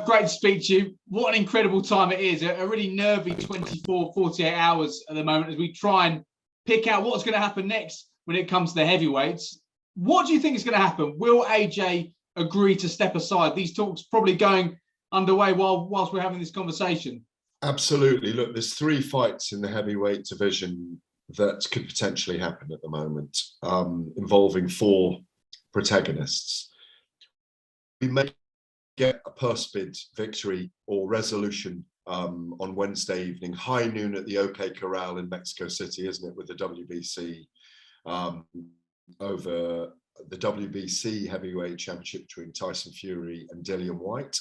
Great to speak to you. What an incredible time it is. A really nervy 48 hours at the moment as we try and pick out what's going to happen next when it comes to the heavyweights. What do you think is going to happen? Will AJ agree to step aside? These talks probably going underway whilst we're having this conversation. Absolutely. Look, there's 3 fights in the heavyweight division that could potentially happen at the moment, involving 4 protagonists. We may get a purse bid victory or resolution on Wednesday evening, high noon at the OK Corral in Mexico City, isn't it, with the WBC over the WBC heavyweight championship between Tyson Fury and Dillian Whyte.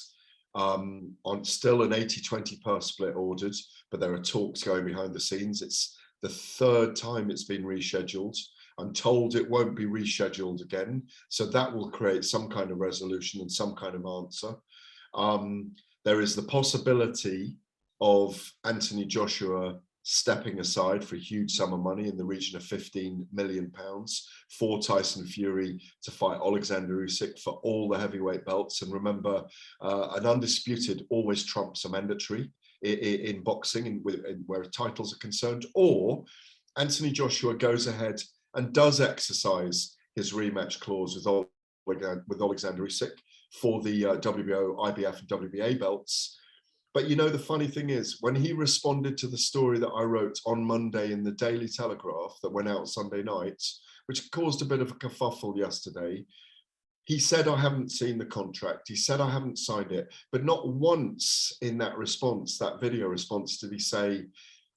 On still an 80-20 purse split ordered, but there are talks going behind the scenes. It's the 3rd time it's been rescheduled. I'm told it won't be rescheduled again, so that will create some kind of resolution and some kind of answer. There is the possibility of Anthony Joshua stepping aside for a huge sum of money in the region of £15 million for Tyson Fury to fight Alexander Usyk for all the heavyweight belts. And remember, an undisputed always trumps a mandatory in boxing where titles are concerned. Or Anthony Joshua goes ahead and does exercise his rematch clause with Alexander Usyk for the WBO, IBF and WBA belts. But you know, the funny thing is, when he responded to the story that I wrote on Monday in the Daily Telegraph that went out Sunday night, which caused a bit of a kerfuffle yesterday, he said, I haven't seen the contract. He said, I haven't signed it. But not once in that response, that video response, did he say,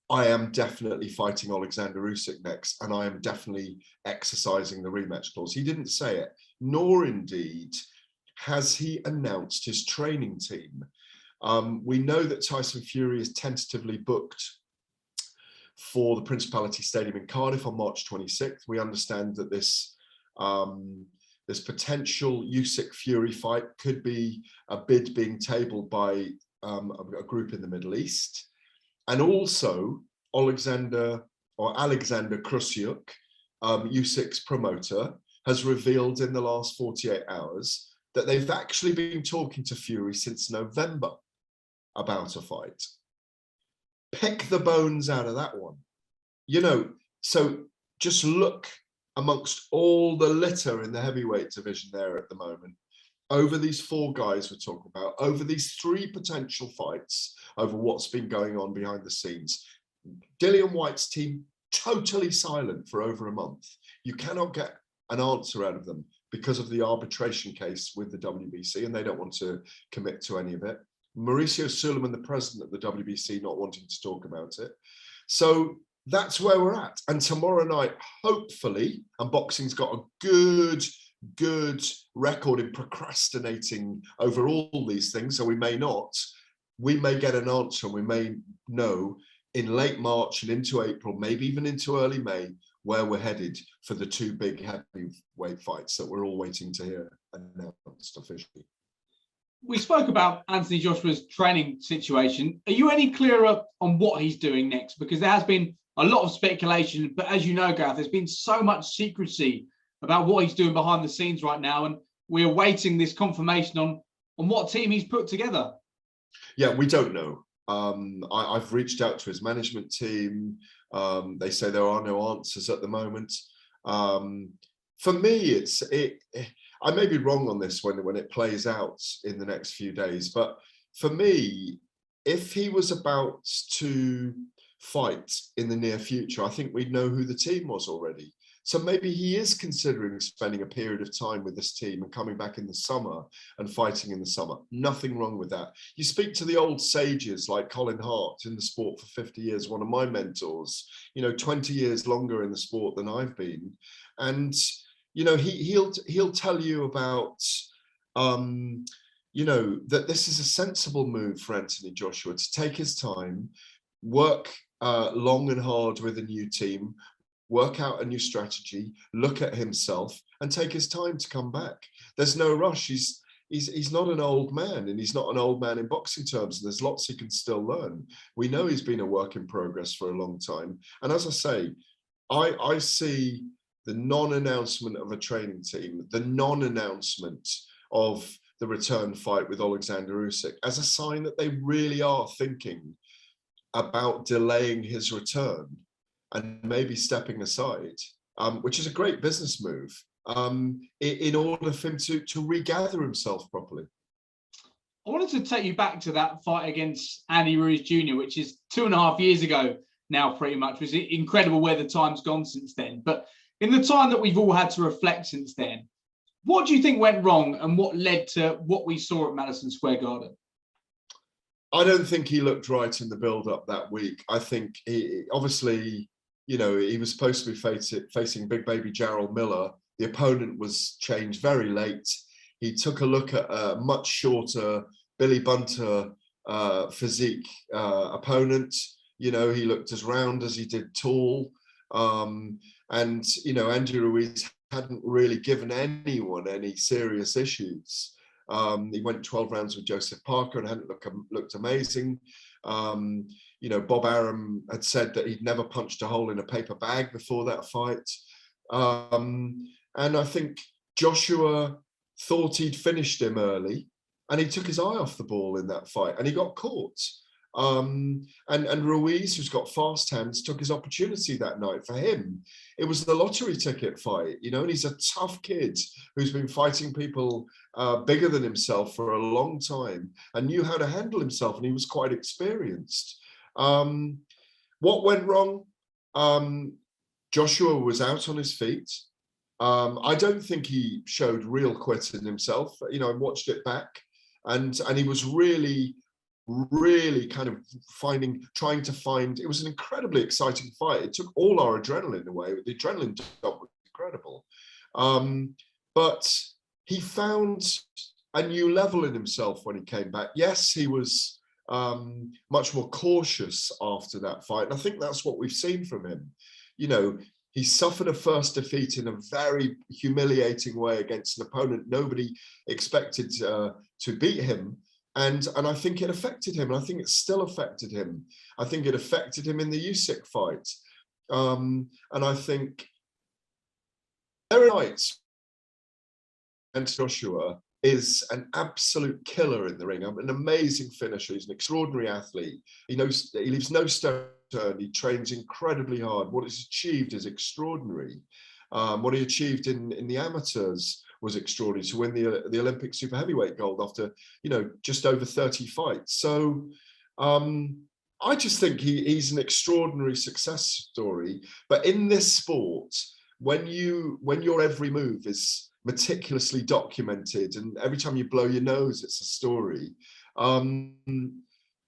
I am definitely fighting Alexander Usyk next, and I am definitely exercising the rematch clause. He didn't say it, nor indeed has he announced his training team. We know that Tyson Fury is tentatively booked for the Principality Stadium in Cardiff on March 26th. We understand that this potential Usyk-Fury fight could be a bid being tabled by a group in the Middle East. And also, Alexander Krusuk, Usyk's promoter, has revealed in the last 48 hours that they've actually been talking to Fury since November about a fight. Pick the bones out of that one. You know, so just look amongst all the litter in the heavyweight division there at the moment, over these 4 guys we're talking about, over these 3 potential fights, over what's been going on behind the scenes. Dillian Whyte's team totally silent for over a month. You cannot get an answer out of them because of the arbitration case with the WBC, and they don't want to commit to any of it. Mauricio Suleiman, the president of the WBC, not wanting to talk about it. So that's where we're at. And tomorrow night, hopefully, and boxing's got a good record in procrastinating over all these things, so we may get an answer, and we may know in late March and into April, maybe even into early May, where we're headed for the 2 big heavyweight fights that we're all waiting to hear announced officially. We spoke about Anthony Joshua's training situation. Are you any clearer on what he's doing next? Because there has been a lot of speculation, but as you know, Gareth, there's been so much secrecy about what he's doing behind the scenes right now, and we're awaiting this confirmation on what team he's put together. Yeah, we don't know. I've reached out to his management team. They say there are no answers at the moment. For me, I may be wrong on this when it plays out in the next few days, but for me, if he was about to fight in the near future, I think we'd know who the team was already. So maybe he is considering spending a period of time with this team and coming back in the summer and fighting in the summer. Nothing wrong with that. You speak to the old sages like Colin Hart in the sport for 50 years, one of my mentors, 20 years longer in the sport than I've been. And, he'll tell you about, that this is a sensible move for Anthony Joshua to take his time, work long and hard with a new team, work out a new strategy, look at himself, and take his time to come back. There's no rush. He's not an old man, and he's not an old man in boxing terms. And there's lots he can still learn. We know he's been a work in progress for a long time. And as I say, I see the non-announcement of a training team, the non-announcement of the return fight with Alexander Usyk as a sign that they really are thinking about delaying his return and maybe stepping aside, which is a great business move, in order for him to regather himself properly. I wanted to take you back to that fight against Andy Ruiz Jr., which is 2.5 years ago now, pretty much. It was incredible where the time's gone since then. But in the time that we've all had to reflect since then, what do you think went wrong and what led to what we saw at Madison Square Garden? I don't think he looked right in the build-up that week. I think he obviously, you know, he was supposed to be facing big baby Jarrell Miller. The opponent was changed very late. He took a look at a much shorter Billy Bunter physique opponent. You know, he looked as round as he did tall. And, you know, Andy Ruiz hadn't really given anyone any serious issues. He went 12 rounds with Joseph Parker and hadn't looked amazing. You know, Bob Arum had said that he'd never punched a hole in a paper bag before that fight. And I think Joshua thought he'd finished him early and he took his eye off the ball in that fight and he got caught. And Ruiz, who's got fast hands, took his opportunity that night. For him, it was the lottery ticket fight, you know, and he's a tough kid who's been fighting people bigger than himself for a long time and knew how to handle himself, and he was quite experienced. What went wrong? Joshua was out on his feet. I don't think he showed real quit in himself. You know, I watched it back and he was really kind of trying to find, it was an incredibly exciting fight. It took all our adrenaline away. The adrenaline dump was incredible. But he found a new level in himself when he came back. Yes, he was much more cautious after that fight. And I think that's what we've seen from him. You know, he suffered a first defeat in a very humiliating way against an opponent nobody expected to beat him. And I think it affected him. And I think it still affected him. I think it affected him in the Usyk fight. And I think Eric Knight and Joshua is an absolute killer in the ring. An amazing finisher. He's an extraordinary athlete. He leaves no stone unturned. He trains incredibly hard. What he's achieved is extraordinary. What he achieved in the amateurs was extraordinary, to win the Olympic super heavyweight gold after, you know, just over 30 fights. So I just think he's an extraordinary success story. But in this sport, when your every move is meticulously documented and every time you blow your nose, it's a story.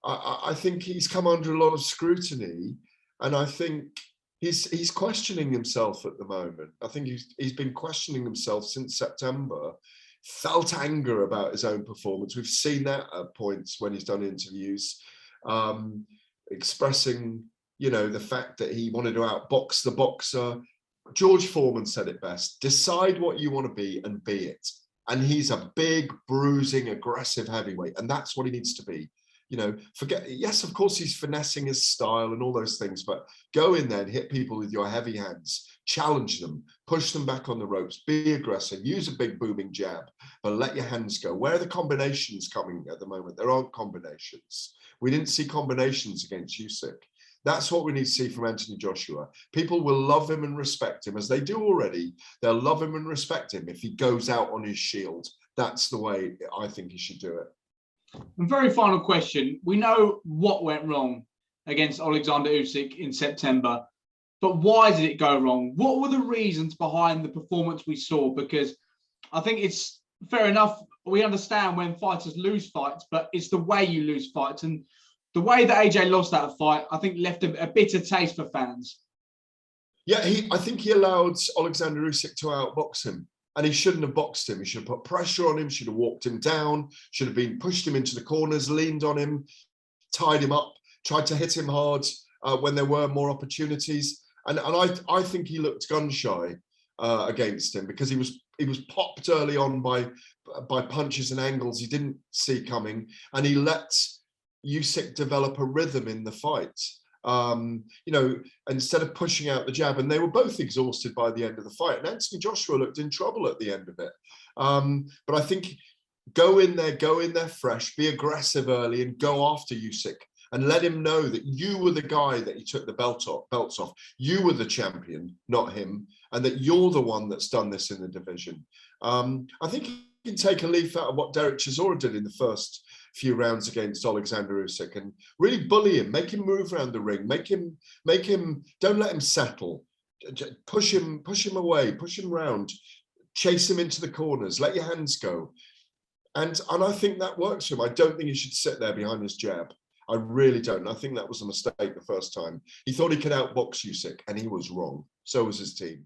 I think he's come under a lot of scrutiny, and I think he's questioning himself at the moment. I think he's been questioning himself since September, felt anger about his own performance. We've seen that at points when he's done interviews, expressing, you know, the fact that he wanted to outbox the boxer. George Foreman said it best: decide what you want to be and be it. And he's a big, bruising, aggressive heavyweight, and that's what he needs to be. You know, yes, of course, he's finessing his style and all those things, but go in there and hit people with your heavy hands, challenge them, push them back on the ropes, be aggressive, use a big booming jab, but let your hands go. Where are the combinations coming at the moment? There aren't combinations. We didn't see combinations against Usyk. That's what we need to see from Anthony Joshua. People will love him and respect him, as they do already. They'll love him and respect him if he goes out on his shield. That's the way I think he should do it. And very final question. We know what went wrong against Alexander Usyk in September, but why did it go wrong? What were the reasons behind the performance we saw? Because I think it's fair enough. We understand when fighters lose fights, but it's the way you lose fights. And the way that AJ lost that fight, I think, left a bitter taste for fans. Yeah, I think he allowed Alexander Usyk to outbox him. And he shouldn't have boxed him. He should have put pressure on him, should have walked him down, should have pushed him into the corners, leaned on him, tied him up, tried to hit him hard when there were more opportunities. And I think he looked gun shy against him, because he was popped early on by punches and angles he didn't see coming, and he let Usyk develop a rhythm in the fight. You know, instead of pushing out the jab, and they were both exhausted by the end of the fight. And Anthony Joshua looked in trouble at the end of it. But I think go in there fresh, be aggressive early, and go after Usyk. And let him know that you were the guy that he took the belts off. You were the champion, not him, and that you're the one that's done this in the division. I think he can take a leaf out of what Derek Chisora did in the first few rounds against Alexander Usyk and really bully him, make him move around the ring, make him, don't let him settle, push him away, push him round, chase him into the corners, let your hands go. And I think that works for him. I don't think he should sit there behind his jab. I really don't. I think that was a mistake the first time. He thought he could outbox Usyk, and he was wrong. So was his team.